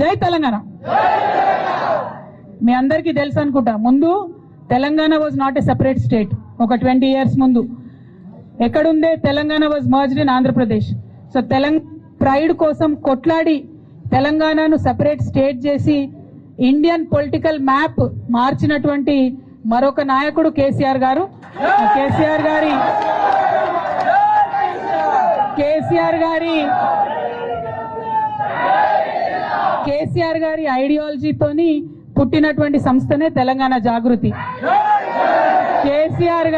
జై తెలంగాణ. మీ అందరికీ తెలుసు అనుకుంటా, ముందు Telangana was not a separate state. ఒక 20 years ముందు ఎక్కడుందే Telangana was merged in Andhra Pradesh. So Telangana pride కోసం కొట్లాడి తెలంగాణను సెపరేట్ స్టేట్ చేసి ఇండియన్ పొలిటికల్ మ్యాప్ మార్చినటువంటి మరొక నాయకుడు కేసీఆర్ గారు. కేసీఆర్ గారి ఐడియాలజీతోని పుట్టినటువంటి సంస్థనే తెలంగాణ జాగృతి. కేసీఆర్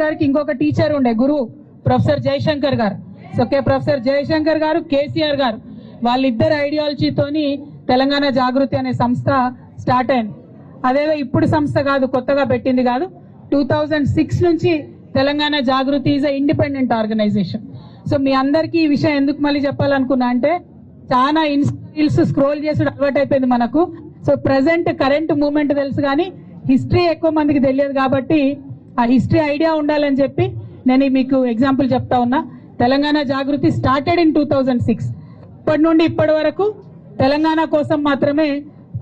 గారికి ఇంకొక టీచర్ ఉండే, గురువు ప్రొఫెసర్ జయశంకర్ గారు. సో ప్రొఫెసర్ జయశంకర్ గారు, కేసీఆర్ గారు, వాళ్ళిద్దరు ఐడియాలజీతోని తెలంగాణ జాగృతి అనే సంస్థ స్టార్ట్ అయింది. అదేదో ఇప్పుడు సంస్థ కాదు, కొత్తగా పెట్టింది కాదు. 2006 నుంచి తెలంగాణ జాగృతి ఈజ్ ఇండిపెండెంట్ ఆర్గనైజేషన్. సో మీ అందరికీ ఈ విషయం ఎందుకు మళ్ళీ చెప్పాలనుకున్నా అంటే, చాలా రీల్స్ స్క్రోల్ చేసి అలవాటు అయిపోయింది మనకు. సో ప్రెసెంట్ కరెంట్ మూమెంట్ తెలుసు కానీ హిస్టరీ ఎక్కువ మందికి తెలియదు. కాబట్టి ఆ హిస్టరీ ఐడియా ఉండాలని చెప్పి నేను మీకు ఎగ్జాంపుల్ చెప్తా ఉన్నా. తెలంగాణ జాగృతి స్టార్టెడ్ ఇన్ 2006. ఇప్పటి నుండి ఇప్పటి వరకు తెలంగాణ కోసం మాత్రమే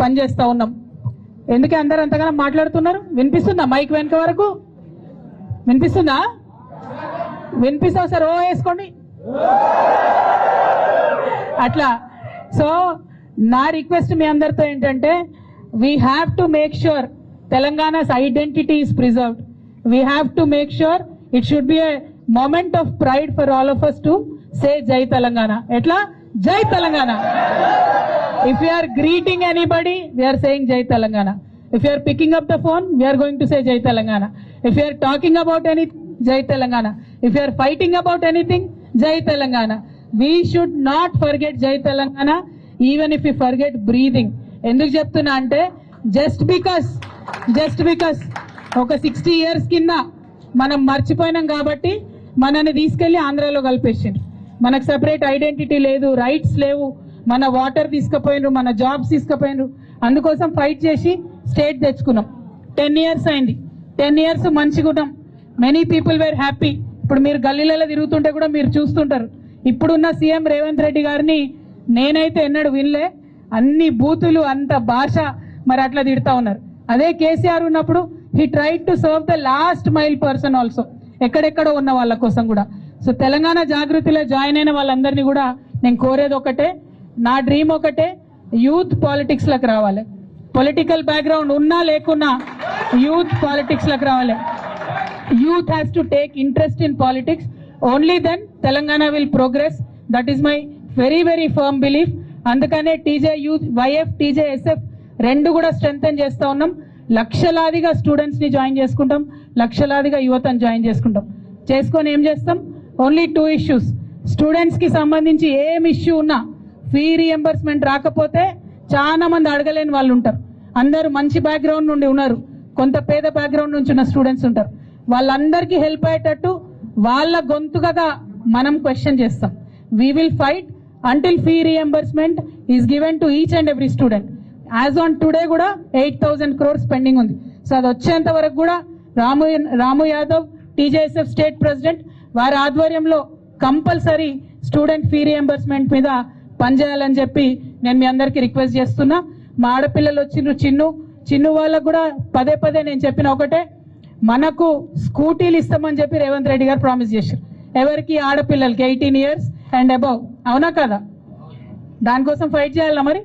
పనిచేస్తా ఉన్నాం. ఎందుకే అందరూ అంతగానో మాట్లాడుతున్నారు? వినిపిస్తుందా? మైక్ వెనక వరకు వినిపిస్తుందా? వినిపిస్తా సార్, ఓ వేసుకోండి అట్లా. సో నా రిక్వెస్ట్ మీ అందరితో ఏంటంటే, we have to make sure Telangana's identity is preserved. We have to make sure it should be A moment of pride for all of us to say Jai Telangana. Etla? Jai Telangana. If we are greeting anybody, we are saying Jai Telangana. If you are picking up the phone, we are going to say Jai Telangana. If you are talking about anything, Jai Telangana. If you are fighting about anything, Jai Telangana. We should not forget Jai Telangana even if we forget breathing. Enduku cheptuna ante, just because oka 60 years kinda మనం మర్చిపోయినాం కాబట్టి మనని తీసుకెళ్లి ఆంధ్రాలో కలిపేసిండ్రు. మనకు separate identity లేదు, rights లేవు, మన water తీసుకుపోయినరు, మన జాబ్స్ తీసుకుపోయినరు. అందుకోసం ఫైట్ చేసి స్టేట్ తెచ్చుకున్నాం. 10 years అయింది. 10 years మంచిగా ఉన్నాం. Many people were happy. ఇప్పుడు మీరు గల్లీలలో తిరుగుతుంటే కూడా మీరు చూస్తుంటారు. ఇప్పుడున్న సీఎం రేవంత్ రెడ్డి గారిని నేనైతే ఎన్నడూ వినలే. అన్ని బూతులు, అంత భాష మరి అట్లా తిడతా ఉన్నారు. అదే కేసీఆర్ ఉన్నప్పుడు he tried to serve the last mile person also, ఎక్కడెక్కడో ఉన్న వాళ్ళ కోసం కూడా. సో తెలంగాణ జాగృతిలో జాయిన్ అయిన వాళ్ళందరినీ కూడా నేను కోరేది ఒకటే, నా డ్రీమ్ ఒకటే, యూత్ పాలిటిక్స్ లకు రావాలి. పొలిటికల్ బ్యాక్గ్రౌండ్ ఉన్నా లేకున్నా యూత్ పాలిటిక్స్ లకు రావాలి. Youth has to take interest in politics. Only then Telangana will progress. That is my very very firm belief. అందుకనే TJ youth, YF, TJ SF రెండు కూడా స్ట్రెంథెన్ చేస్తా ఉన్నాం. లక్షలాదిగా స్టూడెంట్స్ ని జాయిన్ చేసుకుంటాం, లక్షలాదిగా యువతను జాయిన్ చేసుకొని ఏం చేస్తాం? Only 2 issues. స్టూడెంట్స్ కి సంబంధించి ఏం ఇష్యూ ఉన్నా, ఫీ రీఎంబర్స్మెంట్ రాకపోతే చాలా మంది అడగలేని వాళ్ళు ఉంటారు. అందరూ మంచి బ్యాక్గ్రౌండ్ నుండి ఉన్నారు, కొంత పేద బ్యాక్గ్రౌండ్ నుంచి ఉన్న స్టూడెంట్స్ ఉంటారు. వాళ్ళందరికీ హెల్ప్ అయ్యేటట్టు వాళ్ళ గొంతుగా మనం క్వశ్చన్ చేస్తాం. We will fight until fee reimbursement is given to each and every student. As on today కూడా 8,000 crores పెండింగ్ ఉంది. సో అది వచ్చేంత వరకు కూడా రాము యాదవ్, టీజేఎస్ఎఫ్ స్టేట్ ప్రెసిడెంట్, వారి ఆధ్వర్యంలో కంపల్సరీ స్టూడెంట్ ఫీ రియంబర్స్మెంట్ మీద పనిచేయాలని చెప్పి నేను మీ అందరికీ రిక్వెస్ట్ చేస్తున్నా. మా ఆడపిల్లలు వచ్చిండ్రు, చిన్ను వాళ్ళకు కూడా పదే నేను చెప్పిన ఒకటే, మనకు స్కూటీలు ఇస్తామని చెప్పి రేవంత్ రెడ్డి గారు ప్రామిస్ చేశారు. ఎవరికి? ఆడపిల్లలకి 18 years అండ్ అబౌవ్. అవునా కదా? దానికోసం ఫైట్ చేయాలా మరి?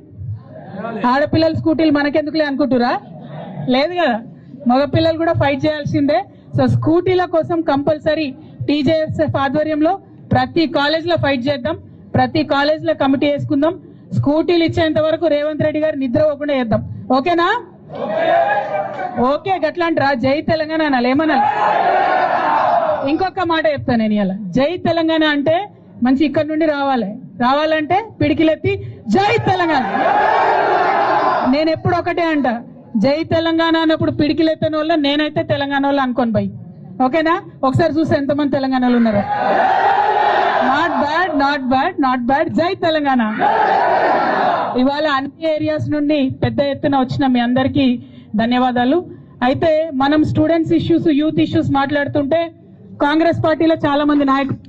ఆడపిల్లల స్కూటీలు మనకెందుకులే అనుకుంటురా? లేదు కదా, మగపిల్లలు కూడా ఫైట్ చేయాల్సిందే. సో స్కూటీల కోసం కంపల్సరీ టీజేఎస్ఎఫ్ ఆధ్వర్యంలో ప్రతి కాలేజ్లో ఫైట్ చేద్దాం, ప్రతి కాలేజ్లో కమిటీ వేసుకుందాం. స్కూటీలు ఇచ్చేంత వరకు రేవంత్ రెడ్డి గారు నిద్ర పోకుండా చేద్దాం. ఓకేనా? ఓకే, గట్లాంటి రా. జై తెలంగాణ అనాలి, ఏమనాలి? ఇంకొక మాట చెప్తాను నేను ఇలా. జై తెలంగాణ అంటే మంచి ఇక్కడ నుండి రావాలంటే పిడికిలెత్తి జై తెలంగాణ. నేను ఎప్పుడు ఒకటే అంట, జై తెలంగాణ అన్నప్పుడు పిడికిలెత్తని వల్ల నేనైతే తెలంగాణ వాళ్ళు అనుకోని పోయి. ఓకేనా? ఒకసారి చూస్తే ఎంతమంది తెలంగాణలో ఉన్నారు. Not bad. జై తెలంగాణ. ఇవాళ అన్ని ఏరియాస్ నుండి పెద్ద ఎత్తున వచ్చిన మీ అందరికీ ధన్యవాదాలు. అయితే మనం స్టూడెంట్స్ ఇష్యూస్, యూత్ ఇష్యూస్ మాట్లాడుతుంటే కాంగ్రెస్ పార్టీలో చాలా మంది నాయకులు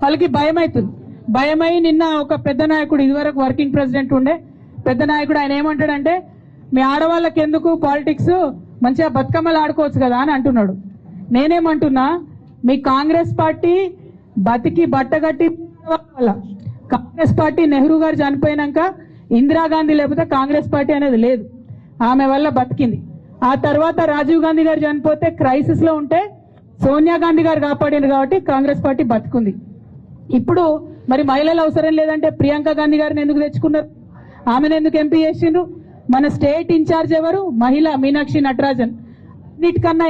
వాళ్ళకి భయం అవుతుంది. భయమై నిన్న ఒక పెద్ద నాయకుడు, ఇదివరకు వర్కింగ్ ప్రెసిడెంట్ ఉండే పెద్ద నాయకుడు, ఆయన ఏమంటాడంటే మీ ఆడవాళ్ళకి ఎందుకు పాలిటిక్స్, మంచిగా బతుకమ్మలు ఆడుకోవచ్చు కదా అని అంటున్నాడు. నేనేమంటున్నా, మీ కాంగ్రెస్ పార్టీ బతికి బట్టగట్టి వల్ల, కాంగ్రెస్ పార్టీ నెహ్రూ గారు చనిపోయినాక ఇందిరాగాంధీ లేకపోతే కాంగ్రెస్ పార్టీ అనేది లేదు, ఆమె వల్ల బతికింది. ఆ తర్వాత రాజీవ్ గాంధీ గారు చనిపోతే క్రైసిస్ లో ఉంటే సోనియా గాంధీ గారు కాపాడింది కాబట్టి కాంగ్రెస్ పార్టీ బతుకుంది. ఇప్పుడు మరి మహిళలు అవసరం లేదంటే ప్రియాంక గాంధీ గారిని ఎందుకు తెచ్చుకున్నారు, ఆమెను ఎందుకు ఎంపీ చేసిండ్రు? మన స్టేట్ ఇన్ఛార్జ్ ఎవరు? మహిళ మీనాక్షి నటరాజన్. అన్నిటికన్నా